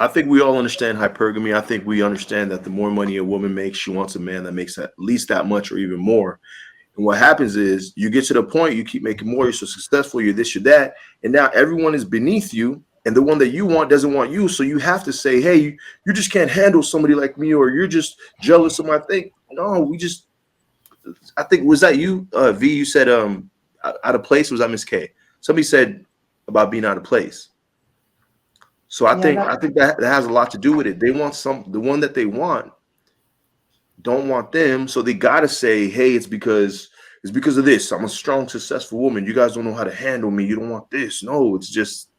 I think we all understand hypergamy. I think we understand that the more money a woman makes, she wants a man that makes at least that much or even more. And what happens is you get to the point, you keep making more, you're so successful, you're this, you're that, and now everyone is beneath you, and the one that you want doesn't want you. So you have to say, hey, you just can't handle somebody like me, or you're just jealous of my thing. No, I think, was that you, V? You said out of place, or was that Miss K? Somebody said about being out of place. So I think that has a lot to do with it. They want the one that they want don't want them, so they gotta say, hey, it's because of this. I'm a strong, successful woman. You guys don't know how to handle me. You don't want this. No, it's just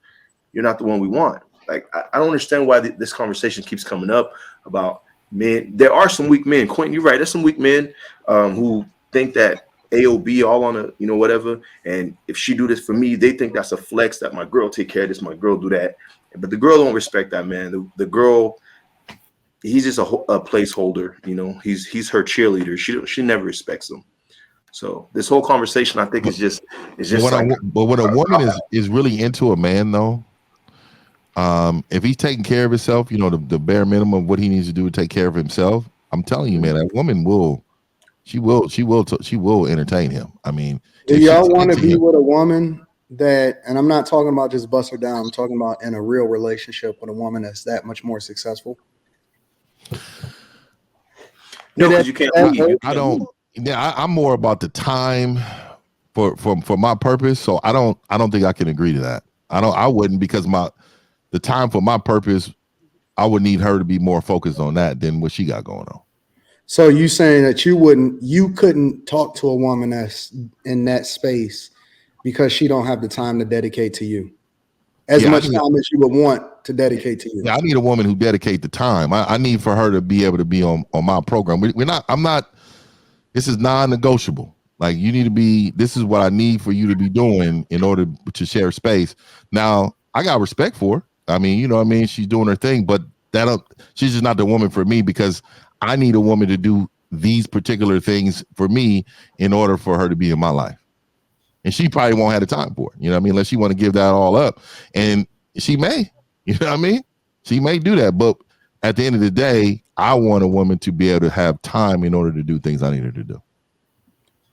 you're not the one we want. Like I don't understand why this conversation keeps coming up about men. There are some weak men. Quentin, you're right. There's some weak men who think that AOB all on a whatever. And if she do this for me, they think that's a flex that my girl take care of this, my girl do that. But the girl don't respect that, man. The girl, he's just a placeholder. He's her cheerleader. She never respects him. So this whole conversation, I think, is just but when a woman is really into a man, though, if he's taking care of himself, the bare minimum of what he needs to do to take care of himself, I'm telling you, man, that woman will entertain him. I mean, do y'all want to be with a woman that, and I'm not talking about just bust her down, I'm talking about in a real relationship with a woman that's that much more successful? No, because you can't leave. I don't. Yeah, I'm more about the time for my purpose. So I don't think I can agree to that. I wouldn't, because the time for my purpose, I would need her to be more focused on that than what she got going on. So you saying that you couldn't talk to a woman that's in that space because she don't have the time to dedicate to you as much time as you would want to dedicate to you. Yeah, I need a woman who dedicate the time. I need for her to be able to be on my program. This is non-negotiable. Like, you need to be, this is what I need for you to be doing in order to share space. Now, I got respect for her. I mean, she's doing her thing, but she's just not the woman for me, because I need a woman to do these particular things for me in order for her to be in my life. And she probably won't have the time for it, unless she want to give that all up. And she may, she may do that. But at the end of the day, I want a woman to be able to have time in order to do things I need her to do.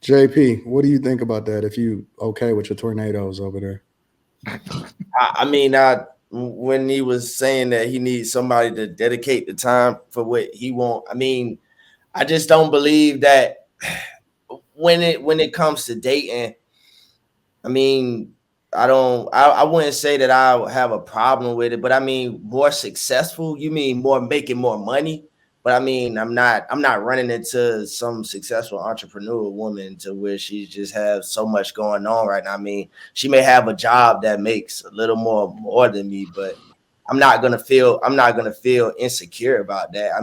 JP, what do you think about that? If you okay with your tornadoes over there? When he was saying that he needs somebody to dedicate the time for what he want, I just don't believe that when it comes to dating. I wouldn't say that I have a problem with it, but more successful, you mean more making more money? But I'm not running into some successful entrepreneur woman to where she just has so much going on right now. She may have a job that makes a little more than me, but I'm not gonna feel insecure about that.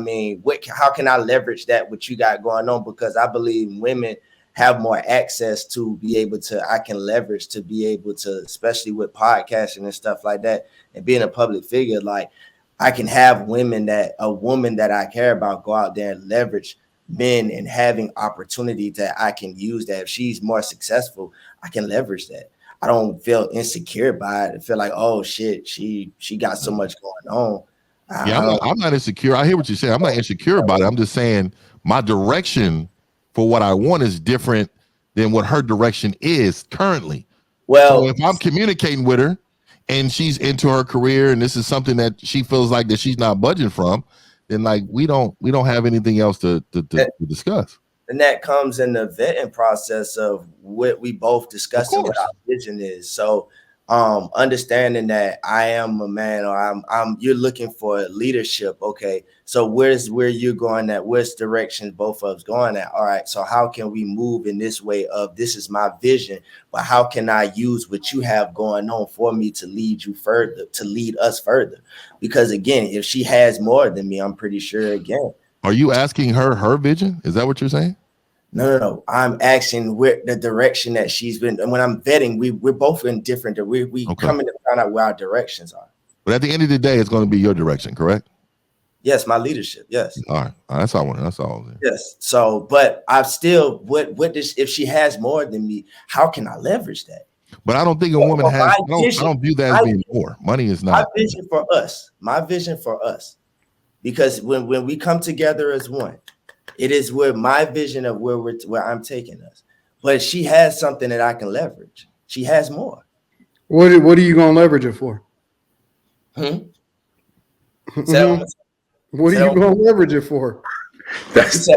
How can I leverage that what you got going on? Because I believe women have more access to be able to, I can leverage to be able to, especially with podcasting and stuff like that, and being a public figure, like I can have a woman that I care about go out there and leverage men and having opportunity that I can use that. If she's more successful, I can leverage that. I don't feel insecure by it. I feel like, oh shit, she got so much going on. I'm not insecure. I hear what you're saying. I'm not insecure about it. I'm just saying my direction for what I want is different than what her direction is currently. Well, so if I'm communicating with her and she's into her career and this is something that she feels like that she's not budging from, then like we don't have anything else to discuss. And that comes in the vetting process of what we both discussed and what our vision is. So understanding that I am a man, or you're looking for leadership. Okay, so where you're going at, which direction both of us going at? All right, so how can we move in this way of, this is my vision, but how can I use what you have going on for me to lead you further, to lead us further? Because again, if she has more than me, I'm pretty sure again. Are you asking her vision? Is that what you're saying? No. I'm asking where the direction that she's been. And when I'm vetting, we're both in different. We coming to find out where our directions are. But at the end of the day, it's going to be your direction, correct? Yes, my leadership. Yes. All right. That's all I want. That's all. Yes. So, but I've still, what does, if she has more than me, how can I leverage that? But I don't think a woman has. I don't view that as being more. Money is not. My vision for us, because when we come together as one, it is where my vision of where I'm taking us. But she has something that I can leverage. She has more. What are you gonna leverage it for? So what are you gonna leverage it for? That's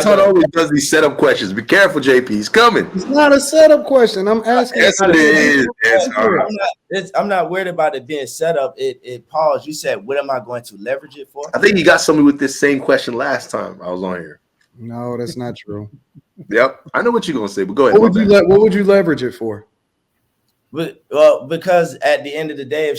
how always does these setup questions. Be careful, JP. He's coming. It's not a setup question. I'm asking. Yes, it is. I'm not worried about it being set up. It paused. You said, what am I going to leverage it for? I think you got somebody with this same question last time I was on here. No, that's not true. Yep, I know what you're gonna say, but go ahead. What would you leverage it for? Well, because at the end of the day,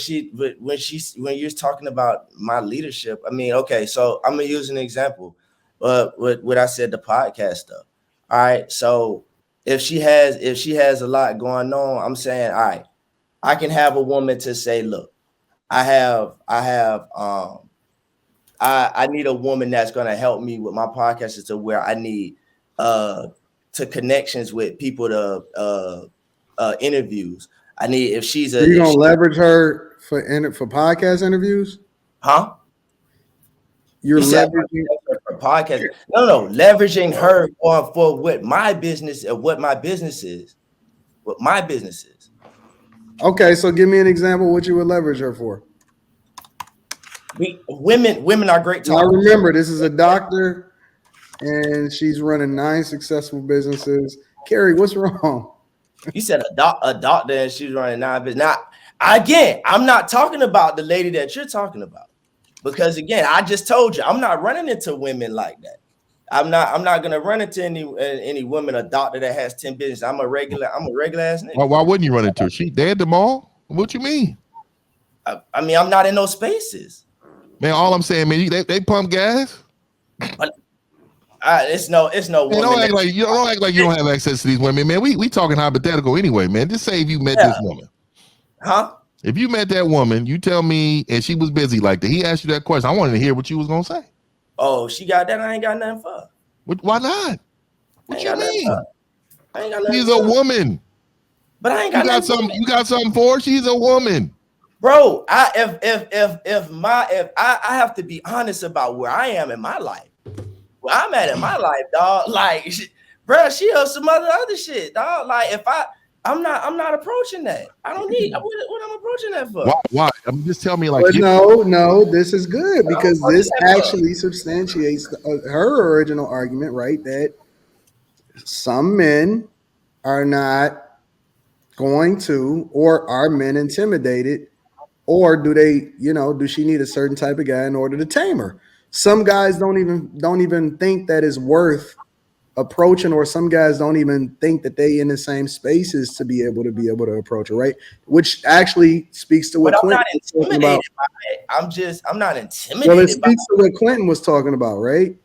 when you're talking about my leadership, I mean, okay, so I'm gonna use an example. What I said, the podcast stuff. All right, so if she has a lot going on, I'm saying, all right, I can have a woman to say, look, I need a woman that's gonna help me with my podcast to where I need to connections with people to interviews. I need if she's a. You gonna leverage her for podcast interviews? Huh? You're leveraging for podcast. No, leveraging her for what my business and what my business is. What my business is. Okay, so give me an example what you would leverage her for. Women are great talkers. Now remember, this is a doctor, and she's running 9 successful businesses. Carrie, what's wrong? You said a doctor, and she's running 9 businesses. Now, again, I'm not talking about the lady that you're talking about. Because again, I just told you, I'm not running into women like that. I'm not gonna run into any woman, a doctor that has 10 businesses. I'm a regular ass nigga. Why wouldn't you run into her? They at the mall? What you mean? I mean, I'm not in those spaces. Man, all I'm saying, man, they pump gas. But it's no woman. Don't act like you don't have access to these women, man. We talking hypothetical anyway, man. Just say if you met this woman. Huh? If you met that woman, you tell me, and she was busy like that. He asked you that question. I wanted to hear what you was gonna say. Oh, she got that. I ain't got nothing for. Why not? What you mean? I ain't got nothing. She's a woman. But I ain't got nothing. Something. You got something for her? She's a woman. Bro, if I have to be honest about where I am in my life, where I'm at in my life, dog. Like, bro, she has some other shit, dog. Like, if I'm not approaching that. I don't need what I'm approaching that for. Why? I'm just telling me, like, but no, this is good because this actually substantiates her original argument, right? That some men are not going to, or are men intimidated, or do they, do she need a certain type of guy in order to tame her? Some guys don't even think that is worth approaching, or some guys don't even think that they in the same spaces to be able to approach her, right? Which actually speaks to what Clinton was talking about. I'm not intimidated. Well, it speaks to what Clinton was talking about, right?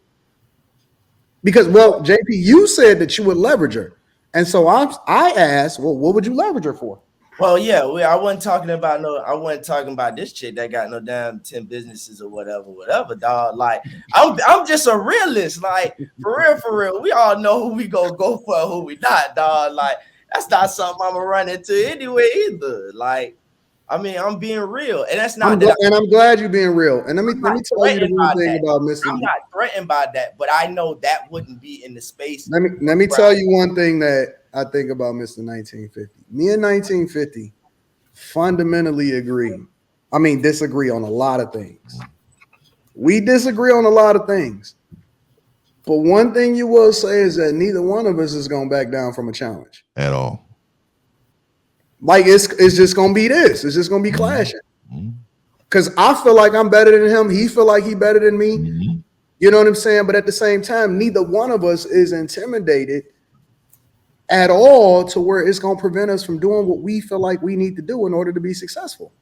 Because, JP, you said that you would leverage her, and so I asked, well, what would you leverage her for? Well, yeah, I wasn't talking about this chick that got no damn 10 businesses or whatever, dog. Like, I'm just a realist. Like, for real. We all know who we gonna go for, who we not, dog. Like, that's not something I'm gonna run into anyway either. Like, I mean, I'm being real, and that's not. I'm glad you're being real. And let me tell you the one thing about Mr. I'm not threatened by that, but I know that wouldn't be in the space. Let me tell you one thing that I think about Mr. 1950. Me and 1950 fundamentally disagree on a lot of things. We disagree on a lot of things. But one thing you will say is that neither one of us is going to back down from a challenge. At all. Like, it's just going to be this. It's just going to be clashing. Because I feel like I'm better than him. He feel like he better than me. Mm-hmm. You know what I'm saying? But at the same time, neither one of us is intimidated at all to where it's going to prevent us from doing what we feel like we need to do in order to be successful.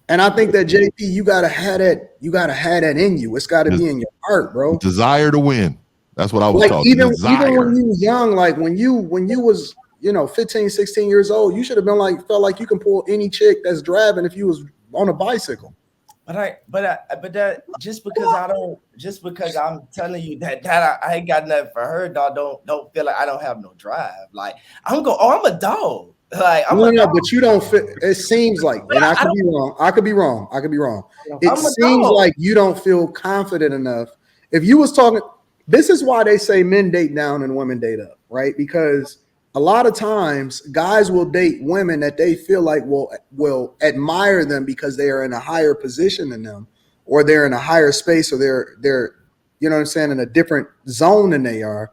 And I think that, JP, you got to have that in you. It's got to be in your heart, bro. Desire to win. That's what I was talking about. Even when you was young, like when you was 15, 16 years old, you should have been felt like you can pull any chick that's driving if you was on a bicycle. But that just because I'm telling you that I ain't got nothing for her, dog. Don't feel like I don't have no drive. Like I'm a dog. Like I'm no, but you don't fit. It seems like, and I could be wrong. I could be wrong. It I'm a seems dog. like you don't feel confident enough. If you was talking, this is why they say men date down and women date up, right? Because a lot of times guys will date women that they feel like will admire them because they are in a higher position than them, or they're in a higher space, or they're you know what I'm saying, in a different zone than they are,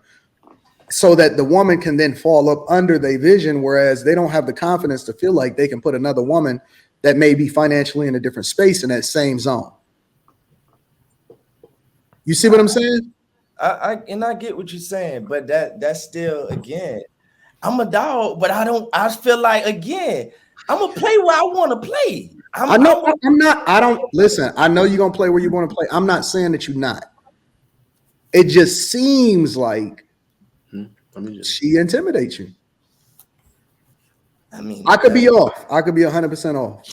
so that the woman can then fall up under their vision, whereas they don't have the confidence to feel like they can put another woman that may be financially in a different space in that same zone. You see what I'm saying? I get what you're saying, but that's still, again, I'm a dog, but I feel like, again, I'm gonna play where I want to play. I don't listen. I know you're gonna play where you want to play. I'm not saying that you're not. It just seems like she intimidates you. I mean, I could be off. I could be 100% off.